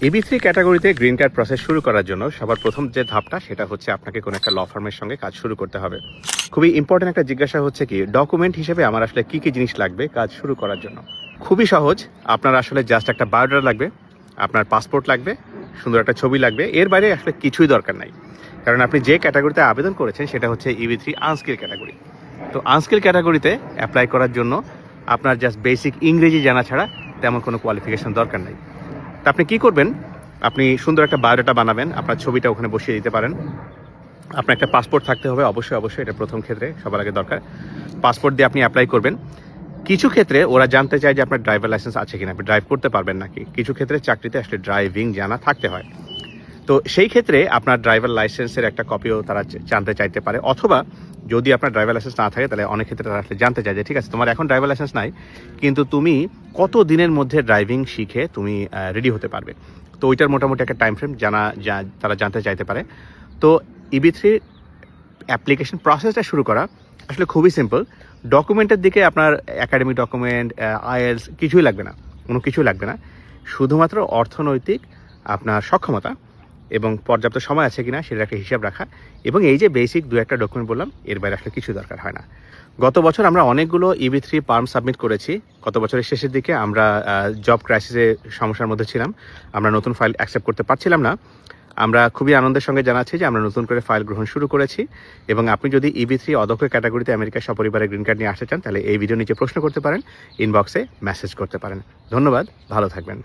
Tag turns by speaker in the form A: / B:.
A: EB3 ক্যাটাগরিতে green card process শুরু করার জন্য সবার প্রথম যে ধাপটা সেটা হচ্ছে আপনাকে কোনো একটা ল ফার্মের সঙ্গে কাজ শুরু করতে হবে। খুবই ইম্পর্টেন্ট একটা জিজ্ঞাসা হচ্ছে কি ডকুমেন্ট হিসেবে আমার আসলে কি কি জিনিস লাগবে কাজ শুরু করার জন্য। খুবই সহজ, আপনার আসলে জাস্ট একটা বায়োডাটা লাগবে, আপনার পাসপোর্ট লাগবে, সুন্দর একটা ছবি লাগবে, এর বাইরে আসলে কিছুই দরকার নাই। কারণ আপনি যে ক্যাটাগরিতে আবেদন করেছেন সেটা হচ্ছে EB3 আনস্কিল ক্যাটাগরি। তো আনস্কিল ক্যাটাগরিতে অ্যাপ্লাই করার জন্য আপনার জাস্ট বেসিক ইংরেজি জানা ছাড়া তেমন কোনো কোয়ালিফিকেশন দরকার নাই। তা আপনি কী করবেন, আপনি সুন্দর একটা বায়োডাটা বানাবেন, আপনার ছবিটা ওখানে বসিয়ে দিতে পারেন। আপনার একটা পাসপোর্ট থাকতে হবে অবশ্যই, এটা প্রথম ক্ষেত্রে সবার আগে দরকার। পাসপোর্ট দিয়ে আপনি অ্যাপ্লাই করবেন। কিছু ক্ষেত্রে ওরা জানতে চায় যে আপনার ড্রাইভার লাইসেন্স আছে কিনা, আপনি ড্রাইভ করতে পারবেন নাকি। কিছু ক্ষেত্রে চাকরিতে আসলে ড্রাইভিং জানা থাকতে হয়। তো সেই ক্ষেত্রে আপনার ড্রাইভার লাইসেন্সের একটা কপিও তারা জানতে চাইতে পারে, অথবা যদি আপনার ড্রাইভার লাইসেন্স না থাকে তাহলে অনেক ক্ষেত্রে তারা আসলে জানতে চায় যে ঠিক আছে তোমার এখন ড্রাইভার লাইসেন্স নাই, কিন্তু তুমি কত দিনের মধ্যে ড্রাইভিং শিখে তুমি রেডি হতে পারবে। তো ওইটার মোটামুটি একটা টাইম ফ্রেম তারা জানতে চাইতে পারে। তো EB3 অ্যাপ্লিকেশন প্রসেসটা শুরু করা আসলে খুবই সিম্পল। ডকুমেন্টের দিকে আপনার একাডেমিক ডকুমেন্ট, IELTS কিছুই লাগবে না, কোনো কিছুই লাগবে না। শুধুমাত্র অর্থনৈতিক আপনার সক্ষমতা এবং পর্যাপ্ত সময় আছে কিনা সেটা একটা হিসাব রাখা, এবং এই যে বেসিক দু একটা ডকুমেন্ট বললাম এর বাইরে আসলে কিছু দরকার হয় না। গত বছর আমরা অনেকগুলো EB3 পার্ম সাবমিট করেছি। গত বছরের শেষের দিকে আমরা জব ক্রাইসিসের সমস্যার মধ্যে ছিলাম, আমরা নতুন ফাইল অ্যাকসেপ্ট করতে পারছিলাম না। আমরা খুবই আনন্দের সঙ্গে জানাচ্ছি যে আমরা নতুন করে ফাইল গ্রহণ শুরু করেছি, এবং আপনি যদি EB3 অদক্ষ ক্যাটাগরিতে আমেরিকা সপরিবারে গ্রিন কার্ড নিয়ে আসতে চান তাহলে এই ভিডিও নিচে প্রশ্ন করতে পারেন, ইনবক্সে মেসেজ করতে পারেন। ধন্যবাদ, ভালো থাকবেন।